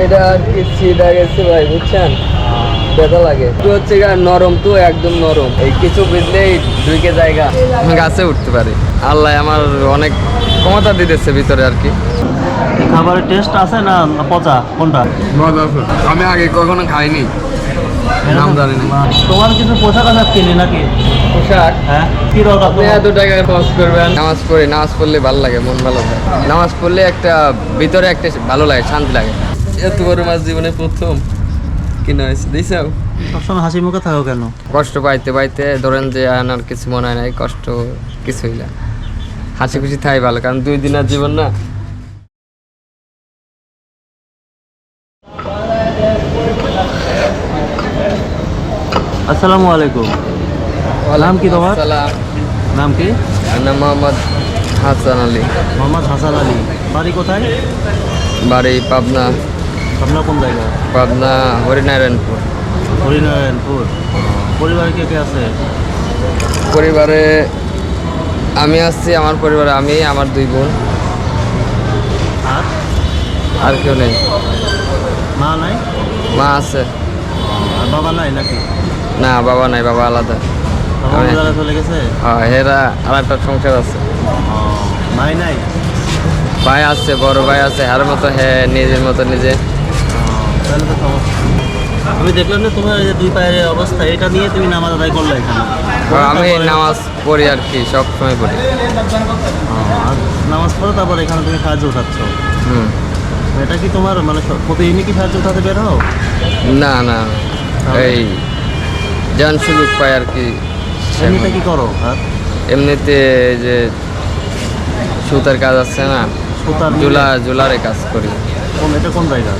এটা আর কি ছিঁড়া গেছে ভাই, বুঝছেন? ব্যথা লাগে তো হচ্ছে নরম, তো একদম নরম, এই কিছু বুঝলেই ঢুকে জায়গা গাছে উঠতে পারে। আল্লাহ আমার অনেক ক্ষমতা দিতেছে ভিতরে আর কি। খাবারের টেস্ট আছে না পচা, কোনটা? আমি আগে কখনো খাইনি, নাম জানি না। তোমার কিছু পোশাক আশাক কিনি নাকি? পোশাক? হ্যাঁ, কি দরকার আপনি এত টাকা খরচ করবেন? নামাজ পড়ি, নামাজ পড়লে ভালো লাগে, মন ভালো হয়। নামাজ পড়লে একটা ভিতরে একটা ভালো লাগে, শান্তি লাগে। এত বড় মাছ জীবনে প্রথম কিনা হয়েছে, দিয়েছাও? সবসময় হাসি মুখে থাকো কেন? কষ্ট পাইতে পাইতে ধরেন যে আর কিছু মনে হয় নাই, কষ্ট কিছুই না, হাসি খুশি থাই ভালো, কারণ 2 দিনের জীবন না। আসসালামু আলাইকুম। নাম কি তোমার? নাম কি? নাম মোহাম্মদ হাসান আলী। মোহাম্মদ হাসান আলী। বাড়ি কোথায়? বাড়ি পাবনা। পাবনা কোন জায়গা? পাবনা হরিনারায়ণপুর। হরিনারায়ণপুর। পরিবারে কে কে আছে? পরিবারে আমি আসছি, আমার পরিবারে আমি, আমার 2 বোন, আর আর কেউ নেই। মা নাই? মা আছে। আর বাবা নাই নাকি? না, বাবা নাই, বাবা আলাদা। বাবা বাজারে চলে গেছে? হ্যাঁ, এরা আর একটা সংসার আছে। ভাই নাই? ভাই আছে, বড় ভাই আছে, হার মতো হ্যাঁ, নিজের মতো নিজে। তাহলে তো সমস্যা। আমি দেখলাম যে তোমার এই যে 2 পায়ের অবস্থা, এটা নিয়ে তুমি নামাজ আদায় করলে এখানে? আমি নামাজ পড়ি আর কি, সব সময় পড়ি। আর নামাজ পড়ো, তারপর এখানে তুমি সাহায্য উঠাচ্ছ। হুম। এটা কি তোমার মানে প্রতিদিনই কি সাহায্য উঠাতে বের হও? না না, এই যান সুযোগ পাই আর কি। এমনিতে কি করো? আর এমনিতে এই যে সুতার কাজ আছে না, সুতার জুলারে কাজ করি। এটা কোন জায়গা?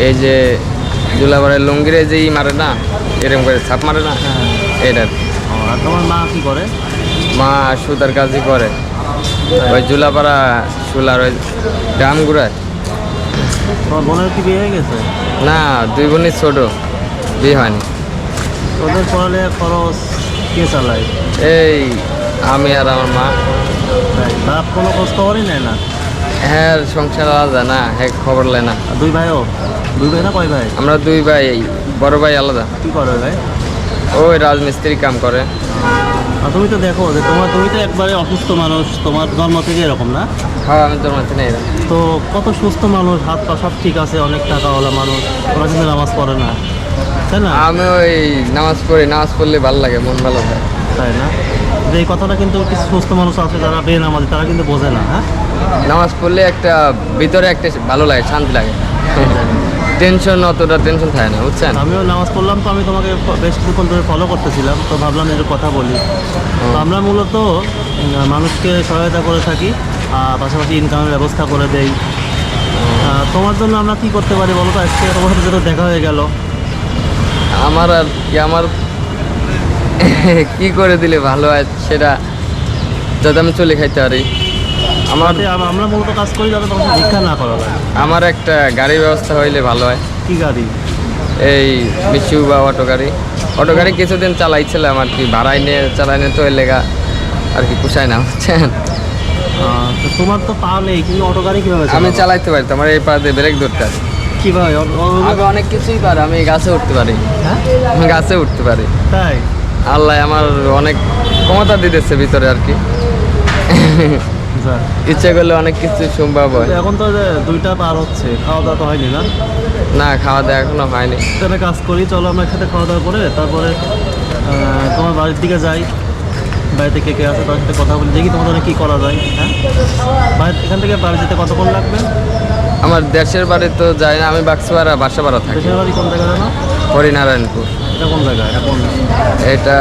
এই যে জুলাবারে লুঙ্গিরে যেই মারে না, এরকম করে ছাপ মারে না, এটা। আর তোমার মা কি করে? মা সুতার কাজই করে, ওই জুলাপাড়া সুলার ওই ড্রাম ঘুরায়। তোমার বোনের কি বিয়ে হয়ে গেছে? না, 2 বোনই ছোট, বিয়ে হয়নি। ওদের পড়ালেখা খরচ কে চালায়? এই আমি আর আমার মা। বাপ কোনো খোঁজ খবরই নেয় না? হ্যাঁ, সংসার আলাদা না, হ্যাঁ, খবর লেয় না। আর 2 ভাইও? 2 ভাই না কয় ভাই? আমরা 2 ভাই, বড় ভাই আলাদা। কি করে ভাই? ওই রাজমিস্ত্রি কাম করে। আর তুমি তো দেখো যে তুমি তো একবারে অসুস্থ মানুষ, তোমার জন্ম থেকে এরকম না? হ্যাঁ, আমি তোর মাঝে নেই। তো কত সুস্থ মানুষ, হাত পা সব ঠিক আছে, অনেক টাকাওয়ালা মানুষ, ওরা কিন্তু নামাজ পড়ে না, তাই না? আমি ওই নামাজ পড়ি, নামাজ পড়লে ভালো লাগে, মন ভালো হয়। তাই না? যে এই কথাটা কিন্তু কিছু সুস্থ মানুষ আছে যারা বেনামাজি, তারা কিন্তু বোঝে না। হ্যাঁ, নামাজ পড়লে একটা ভিতরে একটা ভালো লাগে, শান্তি লাগে, টেনশন, অতটা টেনশন থাকে না, বুঝছেন? আমিও নামাজ পড়লাম, তো আমি তোমাকে বেশ কিছুক্ষণ ধরে ফলো করতেছিলাম, তো ভাবলাম যে কথা বলি। তো আমরা মূলত মানুষকে সহায়তা করে থাকি, পাশাপাশি ইনকামের ব্যবস্থা করে দেই। তোমার জন্য আমরা কি করতে পারি বলো তো? আজকে তোমার সাথে যেটা দেখা হয়ে গেল, আমার আর কি, আমার কি করে দিলে ভালো হয় সেটা, যাতে আমি চলে খাইতে পারি। আমরা মূলত কাজ করি যাতে তোমাকে ভিক্ষা না করা লাগে। আমার একটা গাড়ির ব্যবস্থা হইলে ভালো হয়। কি গাড়ি? এই মিশু বা অটো গাড়ি কিছুদিন চালাইছিলাম আর কি, ভাড়াই নিয়ে চালাই নিয়ে, তো এর লেগা আর কি পুষায় না, বুঝছেন? তো তোমার তো পা নেই, কিন্তু অটো গাড়ি কীভাবে? আমি চালাইতে পারি, আমার এই পা দিয়ে ব্রেক ধরতে পারি। কীভাবে? আমি অনেক কিছুই পারি, আমি গাছে উঠতে পারি। হ্যাঁ, আমি গাছে উঠতে পারি। তাই? আল্লাহ আমার অনেক ক্ষমতা দিতেছে ভিতরে আর কি। ইচ্ছা করলে অনেক কিছু সম্ভব হয়। এখন তো 2টা পার হচ্ছে, খাওয়া দাওয়া তো হয়নি না? না, খাওয়া দাওয়া এখনো হয়নি। তাহলে কাজ করি, চলো আমরা একসাথে খাওয়া দাওয়া করে তারপরে তোমার বাড়ির দিকে যাই। বাড়িতে কে কে আছে তার সাথে কথা বলি, দেখি তোমাদের কী করা যায়। হ্যাঁ, এখান থেকে বাড়ি যেতে কতক্ষণ লাগবে? আমার দেশের বাড়ি তো যাই না, আমি বাসা ভাড়া থাকি। দেশের বাড়ি কোন জায়গা জানো? হরিনারায়ণপুর। এটা কোন জায়গা? এটা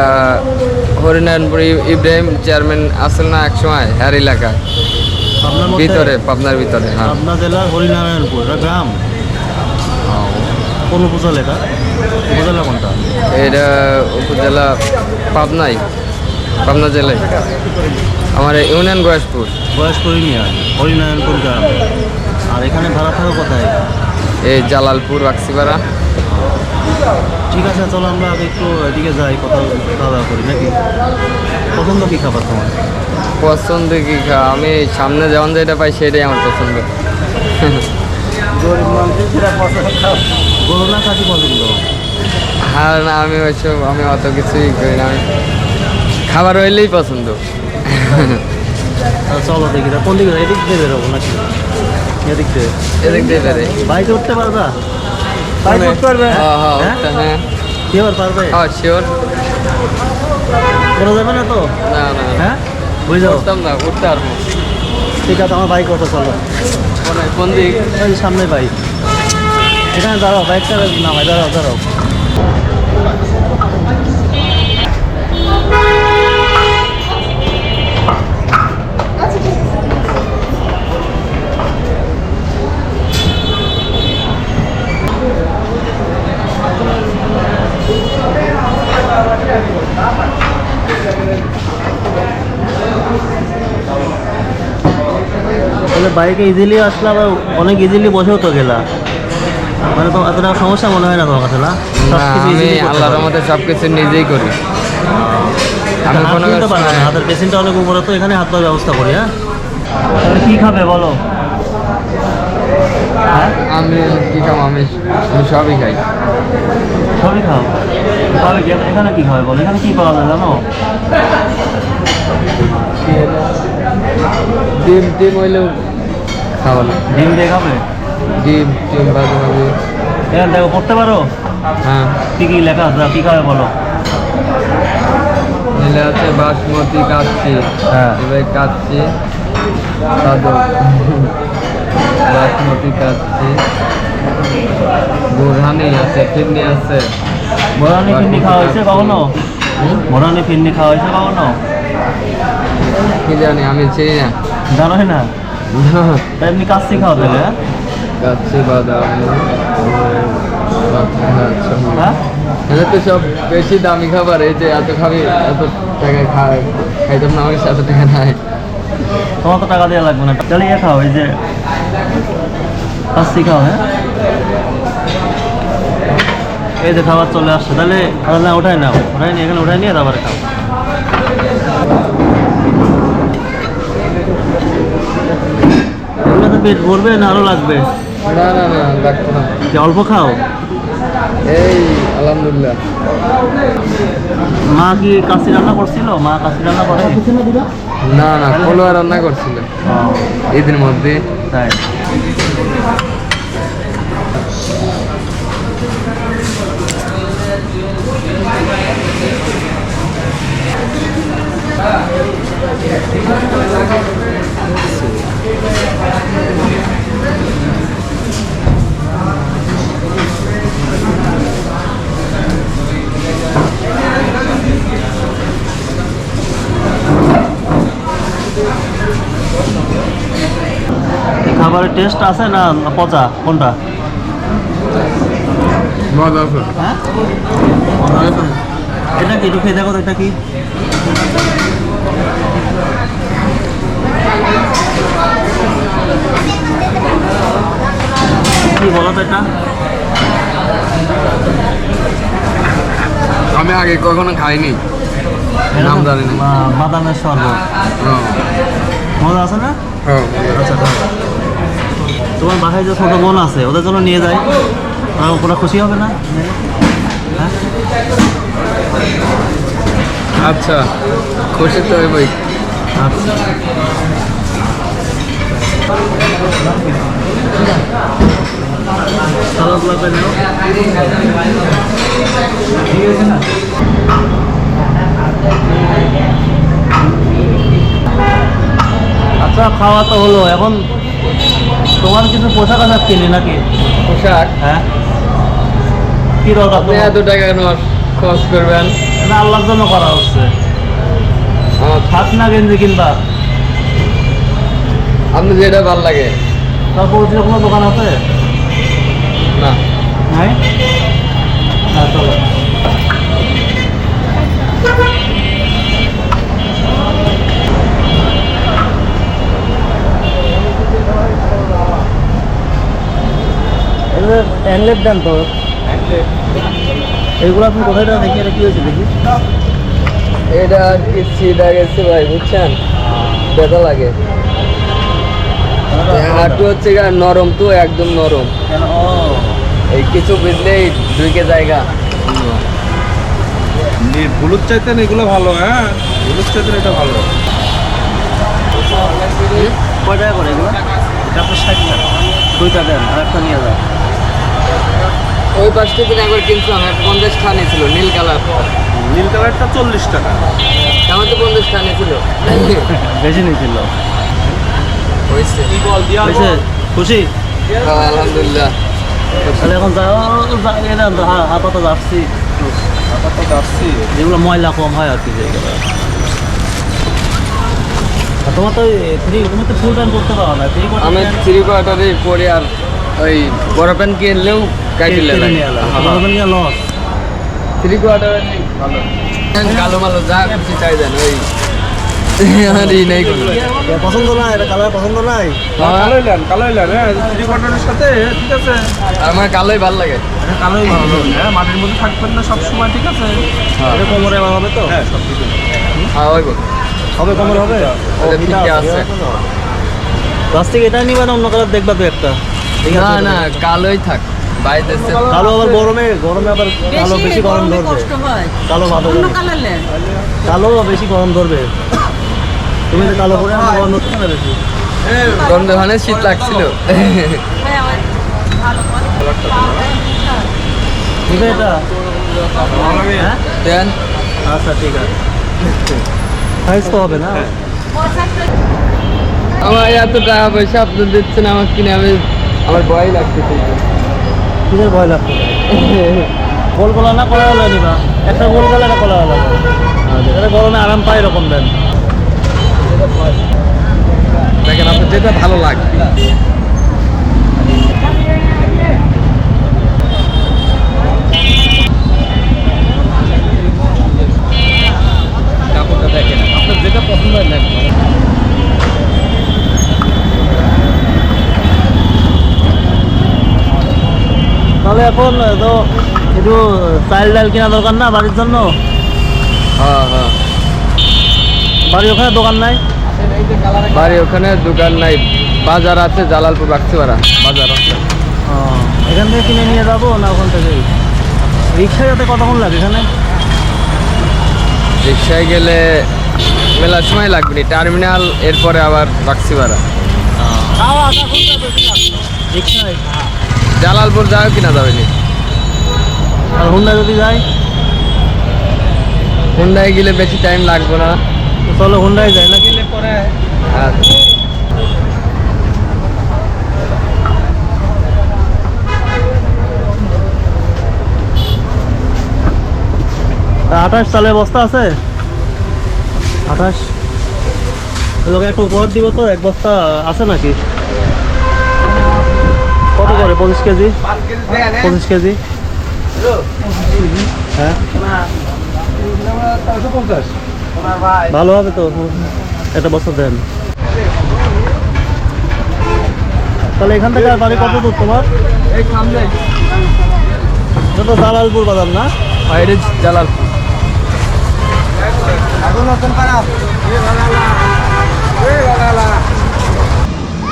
হরিনারায়ণপুর ইব্রাহিম চেয়ারম্যান আসল না এক সময়, হ্যার এলাকা ভিতরে, পাবনার ভিতরে। হ্যাঁ, পাবনা জেলার হরিনারায়ণপুর, এটা গ্রাম। কোন উপজেলা এটা? উপজেলা কোনটা? এটা উপজেলা পাবনা জেলায়। আমার ইউনিয়ন গয়েশপুর ইউনিয়ন, হরিনারায়ণপুর গ্রাম। আর এখানে ভাড়া থাকো কোথায়? এই জালালপুর, বাক্সিপাড়া। ঠিক আছে, চলো আমরা আগে একটু এদিকে যাই, খাওয়া দাওয়া করি নাকি? পছন্দ কী খাবার তোমার? পছন্দ কি আমি সামনে যেমন যেটা পাই সেটাই আমার পছন্দ। গরিব মানুষের সেটা গরু না খাসি পছন্দ? আর না, আমি অত কিছুই করি না, আমি খাবার হইলেই পছন্দ। চলো দেখি, কোন দিকে এদিক দিয়ে বেরোবো নাকি? এদিক দিয়ে বেরে বাইকে উঠতে পারবা? বাইক উঠতে পারবে? হ্যাঁ শিওর পারবে? শিওর। বেরো যাবে না তো? না না, হ্যাঁ বুঝো, উঠতাম না, উঠতে পারবো। ঠিক আছে, আমার বাইক ওঠো, চলো। কোন দিক? ওই সামনে বাইক, এখানে দাঁড়াও, বাইকটা নামাই, দাঁড়াও দাঁড়াও। তাহলে বাইকে ইজিলি আসলে আবার অনেক ইজিলি বসেও তো গেলা, মানে তো এতটা সমস্যা মনে হয় না তোমার কাছে? না, সবকিছু আমি easily করতে আল্লাহর পারো। রহমতে সবকিছু নিজেই করি। আমি হাত কোনো তুলতে পারবে না, হাতের পেশেন্টটা অনেক উপরে, তো এখানে হাত দেওয়ার ব্যবস্থা করি। হ্যাঁ, তাহলে কী খাবে বলো? হ্যাঁ, আমি কি খাবো? আমি সবই খাই। সবই খাও। তাহলে এখানে কী খাবে বলো? এখানে কী পাওয়া যায় জানো? ডিম হইলেও খাবো না। ডিম দিয়ে খাবে? ডিম মাঝে মাঝে। এখানে দেখো, পড়তে পারো? হ্যাঁ, কী কী লেখা আছে, কী খাবে বলো? নিলে আছে বাসমতি কাচ্ছি। হ্যাঁ, এবার কাচ্ছি সাদা বাসমতি কাচ্ছি, বোরহানি আছে, ফিরনি আছে। বোরানি ফিন্নি খাওয়া হয়েছে কখনো? বোরানি ফিন্নি খাওয়া হয়েছে কখনো? কি জানি, আমি চিনি না। জানোই না? তা এমনি কাচ্চি খাওয়া তাহলে? হ্যাঁ, কাচ্ছি বাদাম। হ্যাঁ, এদের তো সব বেশি দামি খাবার, এই যে এত খাবি, এত টাকা খাইতাম না, আমার কাছে এত টাকা নাই। তোমার তো টাকা দেওয়া লাগবে না, তাহলে ইয়ে খাও, এই যে কাচ্চি খাও। হ্যাঁ, এই যে খাবার চলে আসছে, তাহলে না ওঠাই নাও, ওঠাই নিয়ে এখানে উঠাই নিয়ে তারপরে খাও। এগুলো তো পেট ভরবে না আরও লাগবে? না না না, লাগতো না। যে অল্প খাও। এই আলহামদুলিল্লাহ। মা কি কাচ্চি রান্না করছিল? মা কাচ্চি রান্না করে? না না, কলোয়া রান্না করছিল ঈদের মধ্যে। তাই? খাবারের টেস্ট আছে না পচা, কোনটা? মজা আছে। হ্যাঁ, এটা কি একটু খেয়ে দেখো তো, এটা কি? কি বলো তো এটা? আমি আগে কখনো খাইনি, নাম জানি না। বাদামের শরবত। হ্যাঁ, মজা আছে না? হ্যাঁ। আচ্ছা, তোমার বাসায় যে ছোটো বোন আছে, ওদের জন্য নিয়ে যাই, ওরা খুশি হবে না? হ্যাঁ, আচ্ছা, খুশি তো হইবই। আচ্ছা। সালাদ লাগবে নাও। আচ্ছা, খাওয়া তো হলো, এখন তোমার কিছু পোশাক আশাক কিনি নাকি? পোশাক? হ্যাঁ, কি দরকার আপনি তোমার? এত টাকা খরচ করবেন? এটা আল্লাহর জন্য করা হচ্ছে। থাক না গেঞ্জি কিনবা? আপনি যেটা ভালো লাগে। তারপর কোনো দোকান আছে? না। নাই? হ্যাঁ, চলো। হ্যান্ডলেট দেন তো। এইগুলো আপনি কোথায় দেখি, এটা কি হয়েছে দেখি? এটা আর কি ছিঁড়া গেছে ভাই, বুঝছেন, ব্যথা লাগে। হাঁটু হচ্ছে নরম তো, একদম নরম। ও এই কিছু বুঝলেই ঢুকে জায়গা। হলুদ চাইতেন এগুলো ভালো, হ্যাঁ হলুদ চাইতেন এটা ভালো। কয় টাকা করে এগুলো? এটা আপনার 60 টাকা। দুইটা দেন আর একটা নিয়ে যান। ওই পাঁচটা দিন একবার কিনছিলাম, 50 টাকা ছিল নীল কালার। নীল কালারটা 40 টাকা। আমার তো 50 টাকা ছিল। বেশি নিয়েছিল। হয়েছে, হয়েছে? খুশি? আলহামদুলিল্লাহ। তাহলে এখন হাতা তো যাচ্ছি আপাতত যাচ্ছি। যেগুলো ময়লা কম হয় আর কি যেগুলো। আর তোমার তো তুমি তো ফুল টাইম করতে পারো না, আমি 3 কোয়ার্টারে পরে আর ওই বড় প্যান্ট কিনলেও কাটিলে লস। 3 কোয়ার্টারে ভালো কালো মালো যা খুশি চাই দেন ওই আর ই নাই কোনো। পছন্দ নাই, এটা কালার পছন্দ নাই। কালোই নেন, কালোই নেন, হ্যাঁ 3 কোয়ার্টারের সাথে ঠিক আছে। আমার কালোই ভালো লাগে। এটা কালোই ভালো, হ্যাঁ মাটির মধ্যে থাকবেন না সব সময়, ঠিক আছে। এটা কোমরে আমার হবে তো? হ্যাঁ সব কিছু হ্যাঁ ওই হবে, কোমরে হবে। ফিটে আছে। প্লাস্টিক এটা নিবা না অন্য কালার দেখবা তো একটা? ঠিক না আছে না কালোই থাক বাইতেছে। কালো আবার গরমে আবার কালো বেশি গরম ধরবে। কালো ভালো কালো বেশি গরম ধরবে। তুমি তো কালো করে আমার গরম ধরতে না বেশি। গন্ধ মানে শীত লাগছিল। ঠিক আছে এটা? হ্যাঁ দেন আচ্ছা ঠিক আছে। সাইজ তো হবে না? আমার এত টাকা পয়সা আপনি দিচ্ছেন আমার কিনে, আমার ভয় লাগতেছে। কিসের ভয় লাগছে? গোল গলা না কলা হলো নিবা? একটা গোল গলা একটা কলা হলো। এটা গরমে আরাম পায় এরকম দেন। দেখেন আপনার যেটা ভালো লাগবে। কাপড়টা দেখেন আপনার যেটা পছন্দ হয় নেন। তাহলে এখন তো একটু চাল ডাল কেনা দরকার না বাড়ির জন্য? হ্যাঁ হ্যাঁ বাড়ির ওখানে দোকান নাই? বাড়ি ওখানে দোকান নাই, বাজার আছে জালালপুর বাক্সিপাড়া বাজার আছে। এখান থেকে কিনে নিয়ে যাবো না ওখান থেকে? রিক্সায় যাতে কতক্ষণ লাগে এখানে? রিক্সায় গেলে মেলার সময় লাগবে, টার্মিনাল এরপরে আবার বাক্সিপাড়া। রিক্সায়? জালালপুর যাও কিনা যাবে নি? আর হুন্ডা যদি যাই? হুন্ডায় গেলে বেশি টাইম লাগবে না। তো চলো হুন্ডায় যাই না? গেলে পরে আচ্ছা। তা 28 চালের বস্তা আছে? 28 লোক একটু উপহার দিব তো, এক বস্তা আছে নাকি? কত করে? 25 কেজি? 25 কেজি? হ্যাঁ ভালো হবে তো, একটা বস্তা দেন। তাহলে এখান থেকে আর বাড়ি কত দূর তোমার? এই সামনে এটা তো জালালপুর বাজার না? বাইরে জালালপুর।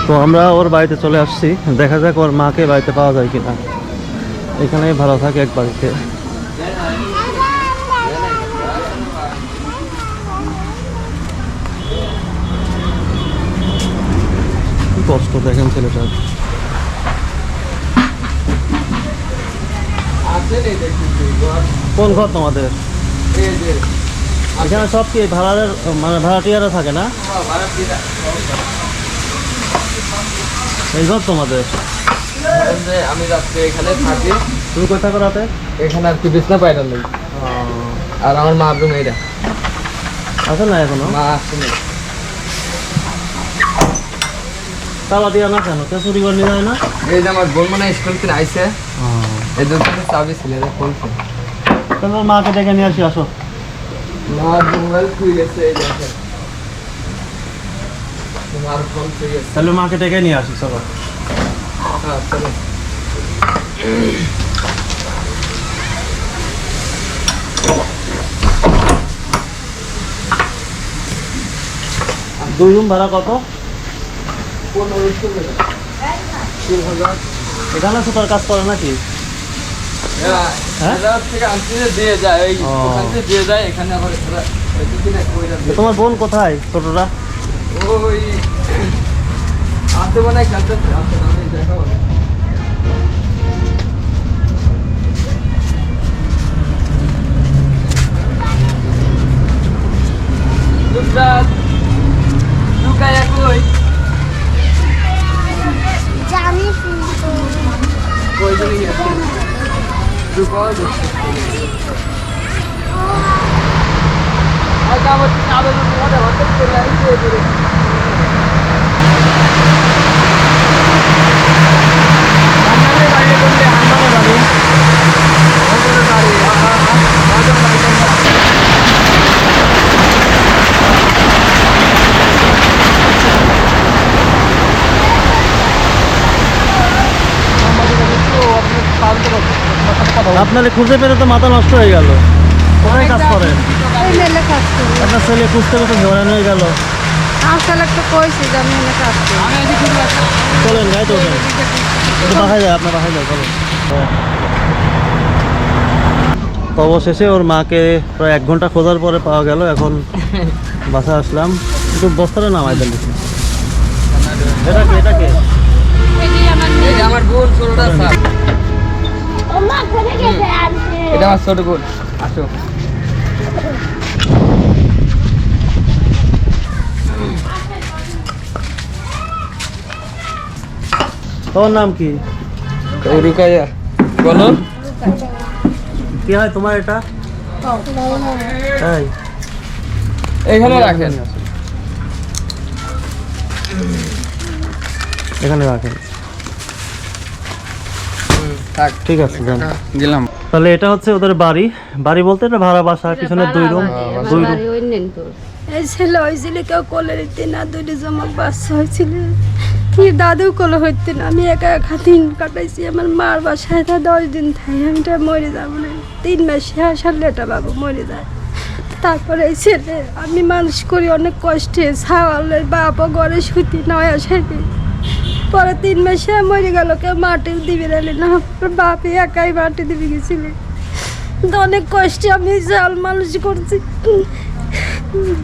তো আমরা ওর বাড়িতে চলে আসছি, দেখা যাক ওর মাকে বাড়িতে পাওয়া যায় কিনা। এখানে ভালো থাকে এক বাড়িতে। কি কষ্ট দেখেন ছেলেটার। কোন ঘর তোমাদের? এখানে সব কি ভাড়ার মানে ভাড়াটিয়ারা থাকে না? এই ঘর তোমাদের? আমি রাত্রে এখানে থাকি। তুমি কোথায় করাতে? এখানে আর কি বিছনা পাইরা নেই। আর আমার মা রুম এইটা। আছে না এখনো? মা আসেনি। তালা দিয়া না কেন? কেউ চুরি করে নিয়ে যায় না? এই যে আমার বোন মনে স্কুল থেকে আইছে, এই দোকানে চাবি ছিল, এটা খুলছে। তাহলে মাকে ডেকে নিয়ে আসি, আসো। মা মোবাইল খুলে গেছে, এই দেখেন তোমার ফোন খুলে গেছে। তাহলে মাকে ডেকে নিয়ে আসি, চলো। হ্যাঁ চলো। দুই রুম ভাড়া কত? 1500 টাকা। 3000। এখানে সুপার কাজ করে নাকি? হ্যাঁ? এরা থেকে আনতে দিয়ে যায় ওই ও। ওখান থেকে দিয়ে যায় এখানে আবার এরা ওই দিকে কইরা দিয়ে তোমার বোন কোথায় ছোটরা? ওই আসতে বানায় খেলতে আসতে না আমি দেখাবো না। দুধরাত লুকায়া কই জানি কিন্তু কই চলে গেছে দুপাও দেখতে আর কামত আবে মজা হতে চলে আইছে এবারে আমাদের বাইরে করলে আমাদের বাড়ি আমাদের বাড়ি আমাদের বাড়ি আপনার খুঁজে পেলে তো মাথা নষ্ট হয়ে গেল। কোথায় কাজ করেন? ওই মেলে কাজ করি আপনার ছেলে খুঁজতে খুঁজতে জড়ানো হয়ে গেল। আমার ছেলেকে কইছি যে আমি মেলে কাজ করি চলেন গাড়িতে ওঠেন, একটু বাসায় যায়, আপনার বাসায় যায়, চলেন। তো অবশেষে ওর মাকে প্রায় 1 ঘন্টা খোঁজার পরে পাওয়া গেল। এখন বাসায় আসলাম, একটু বস্তাটা নামাই দেন। এটা কে? এটা কে? এই যে আমার বোন ছোটটা স্যার ওমা করে গেছে আনতে এটা আমার ছোট বোন আসো তোমার নাম কি? রুকাইয়া বলো কি হয় তোমার এটা? তাই এখানে রাখেন এখানে রাখেন। থাক ঠিক আছে, যান। গেলাম তাহলে এটা হচ্ছে ওদের বাড়ি। বাড়ি বলতে এটা ভাড়া বাসা, পিছনে 2 রুম। 2 রুম। এই ছেলে হয়েছিল কেউ কোলে হইতে না, দুইটা জমক বাচ্চা হয়েছিল, কি দাদু কোলে হইতে না। আমি একা একা দিন কাটাইছি আমার মার বাসায়, তা 10 দিন থাই আমি তো মরে যাবো না। 3 মাসে আসালে এটা বাবু মরে যায়। তারপরে এই ছেলে আমি মানুষ করি অনেক কষ্টে, ছাওয়ালের বাবা ঘরে শুতি নয় আসাইতে, পরে 3 মাসে মরে গেল, কেউ মাটি দিবি রালি না, বাপে একাই মাটি দিবি গেছিল। তো অনেক কষ্টে আমি চাল মানুষ করছি,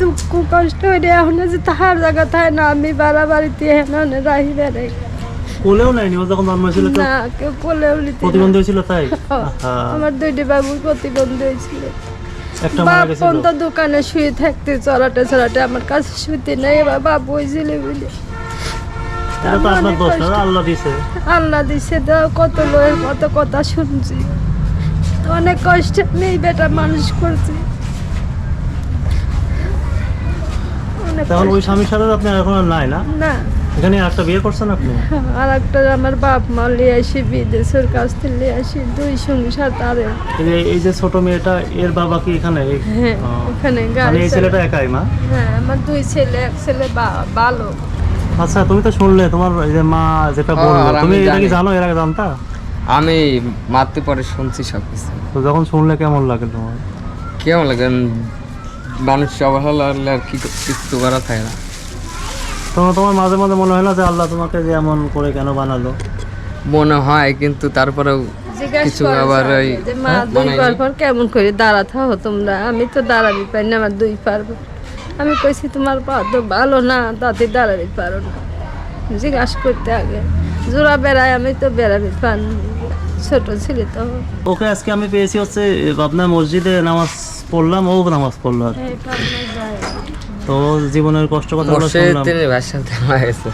দুঃখ কষ্ট হয়ে এখন যে তাহার জায়গা থাকে না, আমি বাড়াবাড়িতে এখন রাহি বেড়াই কোলেও নাইনি ও যখন জন্ম হয়েছিল? না, কেউ কোলেও নিতে না। প্রতিবন্ধী হয়েছিল তাই? আহা, আমার 2টি বাবুর প্রতিবন্ধী হয়েছিল। একটা মারা বাপ গেছিল। পর্যন্ত দোকানে শুয়ে থাকতে চলাটে চলাটে আমার কাছে শুতে নেই, এবার বাপ হয়েছিল বলে এটা তো আপনার দোষ না, আল্লাহ দিছে। আল্লাহ দিছে তো, কত লোকের কত কথা শুনছি, তো অনেক কষ্টে আমি এই বেটা মানুষ করছি অনেক তখন ওই কষ্ট। স্বামীর সাথে তো আপনার এখন আর নাই না? না, এখানে একটা বিয়ে করছেন আপনি? আর একটা আমার বাপ মা লিয়ে আসি, বিদেশের কাছ থেকে লিয়ে আসি, 2 সংসার তারে। এই যে ছোট মেয়েটা, এর বাবা কি এখানে? হ্যাঁ, ও। ওখানে মানে গাড়ি এই ছেলেটা একাই মা? হ্যাঁ, আমার 2 ছেলে, এক ছেলে ভালো। আচ্ছা, তুমি তো শুনলে তোমার এই যে মা যেটা হ্যাঁ, বললো, আর আমি তুমি এটা কি জানি। জানো? এর আগে জানতা? আমি মারতে পরে শুনছি সবকিছু তো যখন শুনলে কেমন লাগে তোমার? কেমন লাগে মানুষ অবহেলা করলে আর কি কিছু করা থাকে না তোমার মাঝে মাঝে মনে হয় না যে আল্লাহ তোমাকে যে এমন করে কেন বানালো? মনে হয়, কিন্তু তারপরেও জিজ্ঞাসা কিছু করে আবার স্যার, ওই যে মা 2 পার পর কেমন করে দাঁড়াতে হো তোমরা, আমি তো দাঁড়াবি পারি না, আমার 2 পারবো। আমি কইছি তোমার পা তো ভালো না, তাতে দাঁড়াবি পারো না। জিজ্ঞাসা করতে আগে জোড়া বেড়ায়, আমি তো বেড়াবি পারি না, ছোট ছিলি তো। ওকে আজকে আমি পেয়েছি হচ্ছে আপনার মসজিদে নামাজ পড়লাম, ও নামাজ পড়লো আর কি। এই কারণে যায়। তো ওর জীবনের কষ্ট কথাগুলো বসে শুনলাম, তিনি ভাষণ দেওয়া গেছে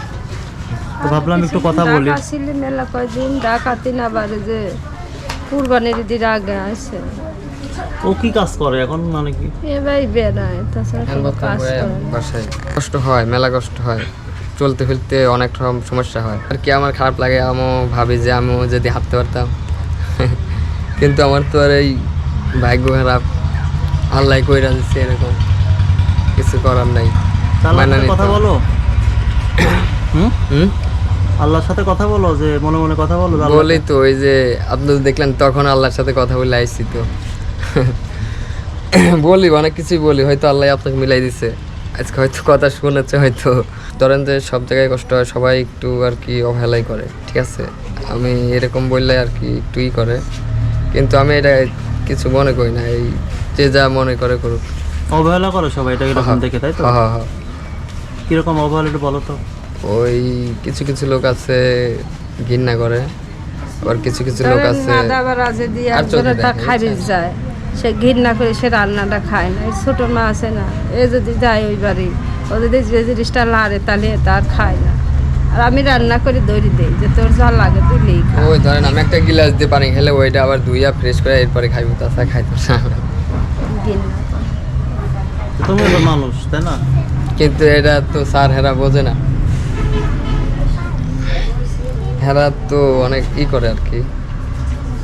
তো ভাবলাম একটু কথা বলি। ঢাকা ছিলি মেলা কয়দিন, ডাকাতি না বাড়ে যে কুরবানির দিন আগে আসে, ও কি কাজ করে এখন, মানে কি? এবার বেড়ায়, তাছাড়া কোনো কাজ করে না। বাসায় কষ্ট হয়, মেলা কষ্ট হয়, চলতে ফিরতে অনেক রকম সমস্যা হয় আর কি। আমার খারাপ লাগে, আমিও ভাবি যে আমিও যদি হাঁটতে পারতাম, কিন্তু আমার তো আর এই ভাগ্য খারাপ, আল্লাহ কইরা দিচ্ছে এরকম, কিছু করার নাই। আল্লাহর সাথে নিতে কথা হবে। বলো, হুম? হুম আল্লাহর সাথে কথা বলো, যে মনে মনে কথা বলো যে আল্লাহ- বলি তো, ওই যে আপনি দেখলেন তখন আল্লাহর সাথে কথা বলে আইছি তো। বলি অনেক কিছুই বলি, হয়তো আল্লাহ আপনাকে মিলাই দিছে, আজকে হয়তো কথা শুনেছে, হয়তো ধরেন যে সব জায়গায় কষ্ট হয়, সবাই একটু আর কি অবহেলাই করে, ঠিক আছে। আমি এরকম বললে আর কি একটুই করে, কিন্তু আমি এটা কিছু মনে করি না, এই যে যা মনে করে করুক। অবহেলা করো সবাই এটা এরকম দেখে, তাই তো? হ্যাঁ হ্যাঁ। কিরকম অবহেলা একটু বলো তো। ওই কিছু কিছু লোক আছে ঘৃণা করে, আবার কিছু কিছু লোক আছে আর চোখে দেখে, খাবি যায়, সে ঘৃণা করে সে রান্নাটা খায় না। এই ছোট মা আছে না, এ যদি যায় ওই বাড়ি, ও যদি যে জিনিসটা লাড়ে তাহলে তার খায় না। আর আমি রান্না করে দৌড়ি দিই যে তোর যা লাগে তুই লেই খা। ওই ধরেন আমি একটা গিলাস দিয়ে পানি খেলে ওইটা আবার ধুইয়া ফ্রেশ করে এরপরে খাইবো, তাছাড়া খাইতো না। ঘৃণা। তুমি তো মানুষ, তাই না? কিন্তু এটা তো স্যার হেরা বোঝে না, হেরা তো অনেক করে আর কি।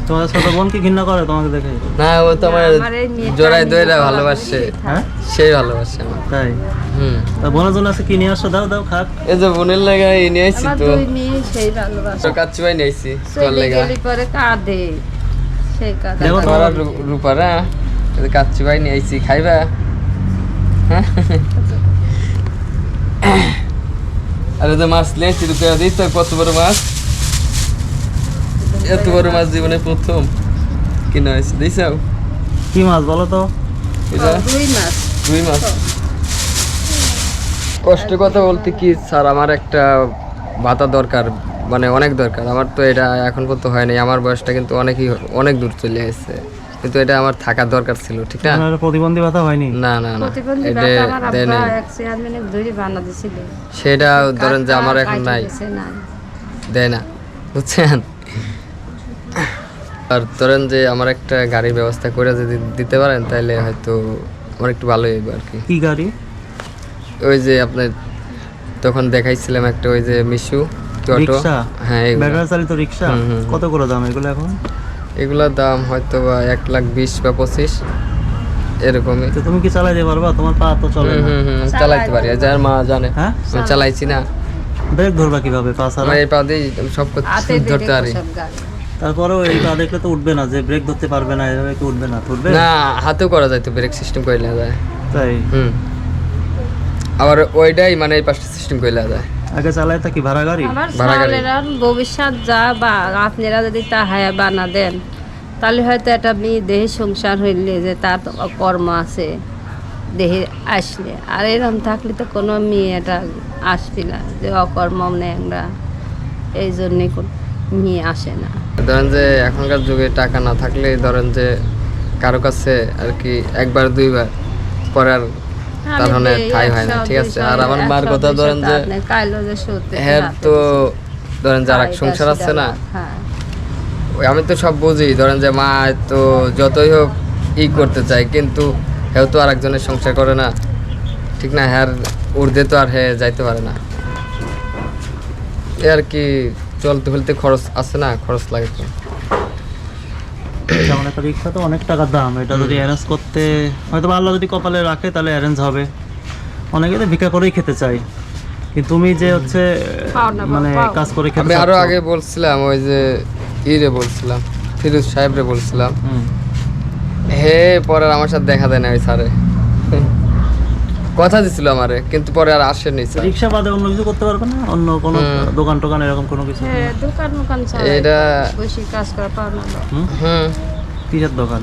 তোমার ছোট বোন কি ঘৃণা করে তোমাকে দেখে? না, ও তো আমার আমার এই মেয়েটা জোড়ায় আমি দইরা বলা ভালোবাসে, বলি, হ্যাঁ সেই ভালোবাসে আমার। তাই? হুম। তা বোনের জন্য আছে কি নিয়ে আসছো? দাও দাও খাক। এই যে বোনের লাগা এই নিয়ে আইছি আমার তো, দুই মেয়ে সেই ভালোবাসে। কাচ্চি ভাই নিয়ে আইছি তোর চলে লাগা। গেলি পরে কাঁদে, সেই কাঁদে। দেখো তো। তোমার রূপারা এই যে কাচ্চি ভাই নিয়ে আইছি, খাইবা? হ্যাঁ? আরে যে মাছ নিয়ে আইছি রূপা দিই তো, কত বড় মাছ, এত বড় মাছ জীবনে প্রথম কিনা হয়েছে, দিছাও? কি মাছ বলো তো? বুঝা? দুই মাস। রুই মাছ। কষ্টের কথা বলতে কি স্যার, আমার একটা ভাতা দরকার, মানে অনেক দরকার। আমার তো এটা এখন পর্যন্ত হয়নি, আমার বয়সটা কিন্তু অনেক দূর চলে এসেছে, কিন্তু এটা আমার থাকার দরকার ছিল, ঠিক না? তোমার প্রতিবন্ধী ভাতা হয়নি? না না না, প্রতিবন্ধী এটা ভাতা আমার দেয় আব্বা নাই। এক চেয়ারম্যানে ধরে বানা দিছিল। সেটা ধরেন যে আমার এখন কাইটে নাই, গেছে, নাই। দেয় না, বুঝছেন? আর ধরেন যে আমার একটা গাড়ির ব্যবস্থা করে যদি দিতে পারেন তাহলে হয়তো আমার একটু ভালো হইব আর কি। কি গাড়ি? ওই যে আপনার তখন দেখাইছিলাম একটা, ওই যে মিশু কি অটো, রিক্সা? হ্যাঁ এগুলো। ব্যাটারি চালিত রিক্সা? হুম, হুম, হুম। কত করে দাম এগুলো এখন? এগুলোর দাম হয়তো বা 1,20,000 বা 25 এরকমই। তো তুমি কি চালাইতে পারবা? তোমার পা তো চলে না। চালাইতে পারি, যার মা জানে, হ্যাঁ? আমি চালাইছি না। ব্রেক ধরবা কিভাবে পা ছাড়া? আমার এই পা দিয়ে সব হাতে কিছু ধরতে পারি। সব গাড়ি। তারপরেও এই পা দেখলে তো উঠবে না, যে ব্রেক ধরতে পারবে না, এভাবে কি উঠবে না? উঠবে না, হাতেও করা যায় তো, ব্রেক সিস্টেম করে নেওয়া যায়। তাই? আবার ওইটাই মানে এই পাশটা সিস্টেম করে নেওয়া যায়। আগে চালাই তা কি ভাড়া গাড়ি? আমার ভাড়া গাড়ি। সালেরা ভবিষ্যৎ যা বা আপনারা যদি তা হায়া বানা দেন, তাহলে হয়তো একটা মেয়ে দেহে সংসার হইলে যে তার তো কর্ম আছে দেহে আসলে, আর এরকম থাকলে তো কোনো মেয়ে এটা আসবে না, যে অকর্ম ন্যাংরা, এই জন্যে কোনো মেয়ে আসে না। ধরেন যে এখনকার যুগে টাকা না থাকলে ধরেন যে কারো কাছে আর কি একবার দুইবার পরে আর তার মানে ঠাই হয় না, ঠিক আছে? আর আমার মার কথা ধরেন যে হ্যাঁ, তো ধরেন যার এক সংসার আছে না, ওই আমি তো সব বুঝি, ধরেন যে মা তো যতই হোক করতে চায়, কিন্তু হেও তো আর একজনের সংসার করে না, ঠিক না? হ্যাঁ, উর্ধে তো আর হ্যাঁ যাইতে পারে না, এ আর কি। চলতে ফেলতে খরচ আছে না, খরচ লাগে তো। যেমন একটা রিক্সা তো অনেক টাকার দাম, এটা যদি অ্যারেঞ্জ করতে হয়তো আল্লাহ যদি কপালে রাখে তাহলে অ্যারেঞ্জ হবে। অনেকে তো ভিক্ষা করেই খেতে চাই, কিন্তু তুমি যে হচ্ছে মানে কাজ করে খেতে আমি আরো চাচ্ছ। আগে বলছিলাম, ওই যে বলছিলাম ফিরোজ সাহেবরে বলছিলাম, হুম। হে পরে আর আমার সাথে দেখা দেয় না ওই স্যারে, কথা দিছিল আমারে, কিন্তু পরে আর আসেনি স্যার। রিক্সা বাদে অন্য কিছু করতে পারবে না? অন্য কোনো দোকান টোকান এরকম কোনো কিছু? হ্যাঁ, দোকান এটা বসে কাজ করা পাওয়া না। হুম, কিসের দোকান?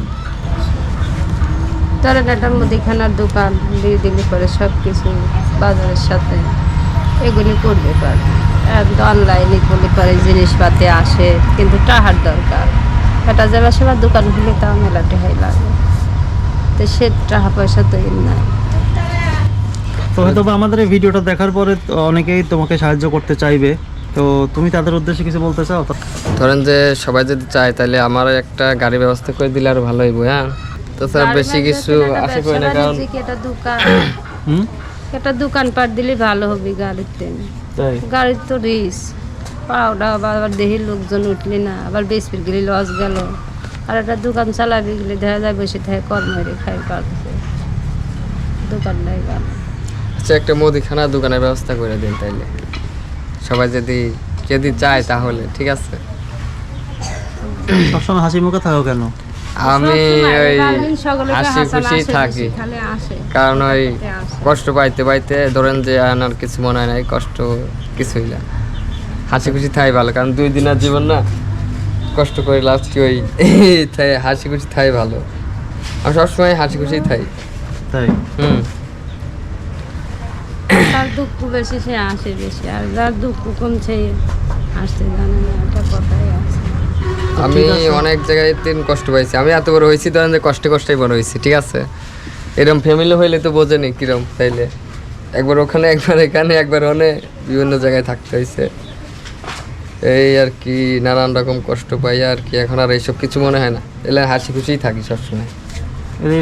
ধরেন একটা মুদিখানার দোকান দিয়ে দিলে পরে সব কিছু বাজারের সাথে এগুলি করতে পারবে। অনলাইনে করলে পরে জিনিসপাতি আসে, কিন্তু টাকার দরকার। এটা যাবে সবার দোকান খুলে তাও মেলা টেহাই লাগে, তো সে টাকা পয়সা তো নাই। তো হয়তো বা আমাদের এই ভিডিওটা দেখার পরে তো অনেকেই তোমাকে সাহায্য করতে চাইবে, তো তুমি তাদের উদ্দেশ্যে কিছু বলতে চাও? ধরেন যে সবাই যদি চায় তাহলে আমার একটা গাড়ি ব্যবস্থা করে দিলে আর ভালো হইব। হ্যাঁ, তো স্যার বেশি কিছু আশা করি না, কারণ একটা দোকান হুম। একটা দোকানপাট দিলে ভালো হবে। গাড়িতে তাই? গাড়ির তো রিস্ক, পাওটা আবার দেহের লোকজন উঠলি না, আবার বেসপির গেলে লস গেল। আর একটা দোকান চালাবি গেলে দেখা যায় বসে থাকে কর্মরে খাই পারছে দোকানটাই গেল। আচ্ছা, একটা মুদিখানা দোকানের ব্যবস্থা করে দিন তাইলে, সবাই যদি চায় তাহলে, ঠিক আছে? সবসময় হাসি মুখে থাকো কেন? আমি ওই হাসি খুশি থাকি, কারণ ওই কষ্ট পাইতে পাইতে ধরেন যে আর কিছু মনে হয় নাই, কষ্ট কিছুই না, হাসি খুশি থাই ভালো, কারণ 2 দিনের জীবন না, কষ্ট করে লাভ কি ওই তাই হাসি খুশি থাই ভালো। আমি সবসময় হাসি খুশি থাই। তাই তার দুঃখ বেশি সে আসে বেশি, আর যার দুঃখ কম সে আসতে জানে না, একটা কথাই আছে। আমি অনেক জায়গায় কষ্ট পাইছি। আমি এত বড় হয়েছি ধরেন যে কষ্টে কষ্টেই বড় হয়েছি, ঠিক আছে। এরকম ফ্যামিলি হইলে তো বোঝেনি কিরম, তাইলে একবার ওখানে একবার এখানে একবার ওখানে বিভিন্ন জায়গায় থাকতে হয়েছে। এই আর কি নানান রকম কষ্ট পাই আর কি। এখন আর এইসব কিছু মনে হয় না, এলে হাসি খুশিই থাকি সবসময়।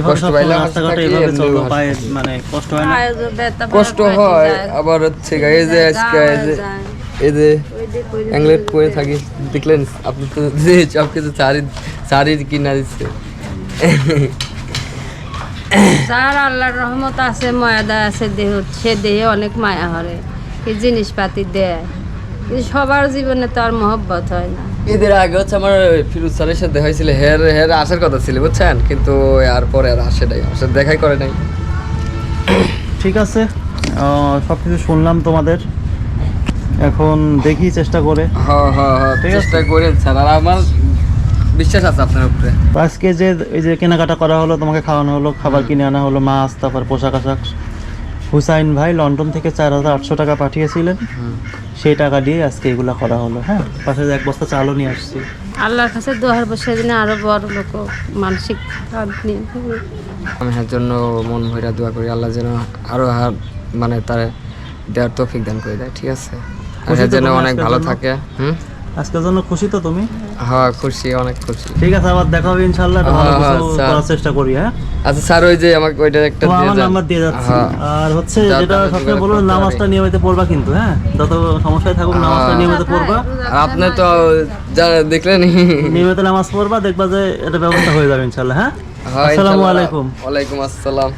কষ্ট পাইলে হাসি থাকি, এমনিও হাসি। মানে কষ্ট হয় না? আয়োজন ব্যথা কষ্ট পায়, হয় যায়, আবার হচ্ছে এই যে আজকে এই যে যায়। এই যে ওই যে করে অ্যাংলেট পরে থাকি, দেখলেন আপনি তো যে সব কিছু চারি কিনা দিচ্ছে। যার আল্লাহর রহমত আছে, ময়াদা আছে দেহ, সে দেহে অনেক মায়া হরে, কি জিনিসপাতি দেয়, কিন্তু সবার জীবনে তো আর মহব্বত হয় না। ঈদের আগে হচ্ছে আমার ফিরোজ স্যারের সাথে দেখা হয়েছিল, হের আসার কথা ছিল বুঝছেন, কিন্তু আর পরে আর আসে নাই, আমার সাথে দেখাই করে নাই। ঠিক আছে, সব কিছু শুনলাম তোমাদের, এখন দেখি চেষ্টা করে। হ্যাঁ হ্যাঁ হ্যাঁ, ঠিক আছে। চেষ্টা করেন স্যার, আর আমার বিশ্বাস আছে আপনার উপরে। তো আজকে যে এই যে কেনাকাটা করা হলো, তোমাকে খাওয়ানো হলো, খাবার কিনে আনা হলো, মাছ, তারপর পোশাক আশাক, হুসাইন ভাই লন্ডন থেকে 4,800 টাকা পাঠিয়েছিলেন, সেই টাকা দিয়ে আজকে এগুলা করা হলো। হ্যাঁ, পাশে 1 বস্তা চালও নিয়ে আসছি। আল্লাহর কাছে দোয়ার বসে দিনে আরো বড় লোক মানসিক শান্তি। আমি এর জন্য মন ভরে দোয়া করি, আল্লাহ যেন আরো মানে তার দেওয়ার তৌফিক দান করে দেয়, ঠিক আছে। আর খুশি এর তো জন্য তুমি অনেক আজকের ভালো জন্য? থাকে। আজকের জন্য খুশি তো তুমি? হ্যাঁ খুশি, অনেক খুশি। ঠিক আছে, আবার দেখা হবে ইনশাআল্লাহ, একটা ভালো হ্যাঁ, কিছু স্যার। করার চেষ্টা করি। হ্যাঁ, আচ্ছা স্যার, ওই যে আমাকে ওইটা একটা তো দিয়ে আমার যান। নাম্বার দিয়ে যাচ্ছি। হ্যাঁ। আর হচ্ছে যাতে যেটা আমি সবসময় যোগাযোগ বলবো, করতে নামাজটা পারি। নিয়মিত পড়বা কিন্তু। হ্যাঁ, যত সমস্যায় থাকুক নামাজটা নিয়মিত পড়বা। আর আপনি তো যা দেখলেন। নিয়মিত নামাজ পড়বা, দেখবা যে এটা ব্যবস্থা হয়ে যাবে ইনশাআল্লাহ। হ্যাঁ, হ্যাঁ, আসসালামু ইনশাআল্লাহ। আলাইকুম। ওয়ালাইকুম আসসালাম।